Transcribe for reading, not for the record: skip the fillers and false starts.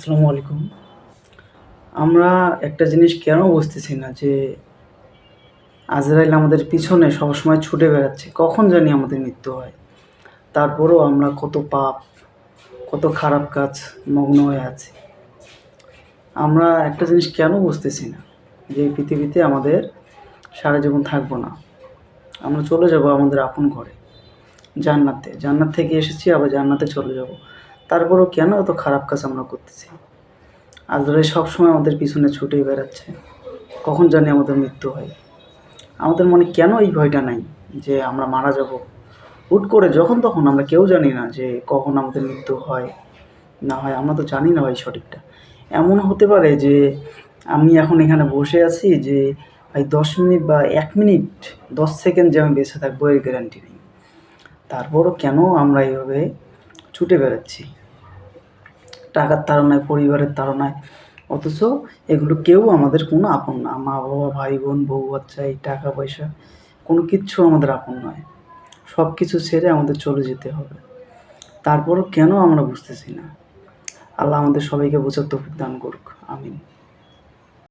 আসসালামু আলাইকুম। আমরা একটা জিনিস কেন বুঝতেছি না যে আজরাইল আমাদের পিছনে সবসময় ছুটে বেড়াচ্ছে। কখন জানি আমাদের মৃত্যু হয়। তারপরেও আমরা কত পাপ, কত খারাপ কাজ মগ্ন হয়ে আছি। আমরা একটা জিনিস কেন বুঝতেছি না যে এই পৃথিবীতে আমাদের সারা জীবন থাকবো না। আমরা চলে যাবো আমাদের আপন ঘরে, জান্নাতে। জান্নাত থেকে এসেছি আবার জান্নাতে চলে যাবো। তারপরেও কেন এত খারাপ কাজ আমরা করতেছি? আজরাইল সবসময় আমাদের পিছনে ছুটেই বেড়াচ্ছে। কখন জানি আমাদের মৃত্যু হয়। আমাদের মনে কেন এই ভয়টা নাই যে আমরা মারা যাব? হুট করে যখন তখন আমরা কেউ জানি না যে কখন আমাদের মৃত্যু হয় না হয়, আমরা তো জানি না ভাই সঠিকটা। এমন হতে পারে যে আমি এখন এখানে বসে আছি যে ভাই ১০ মিনিট বা ১ মিনিট ১০ সেকেন্ড যে আমি বেঁচে থাকবো এর গ্যারান্টি নেই। তারপরও কেন আমরা এভাবে ছুটে বেড়াচ্ছি? টাকার তাড়নায়, পরিবারের তাড়নায়। অথচ এগুলো কেউ আমাদের কোনো আপন না। মা-বাবা, ভাই-বোন, বউ-বাচ্চা, এই টাকা-পয়সা কোনো কিচ্ছু আমাদের আপন নয়। সব কিছু ছেড়ে আমাদের চলে যেতে হবে। তারপরও কেন আমরা বুঝতেছি না? আল্লাহ আমাদের সবাইকে বোঝার তৌফিক দান করুক। আমিন।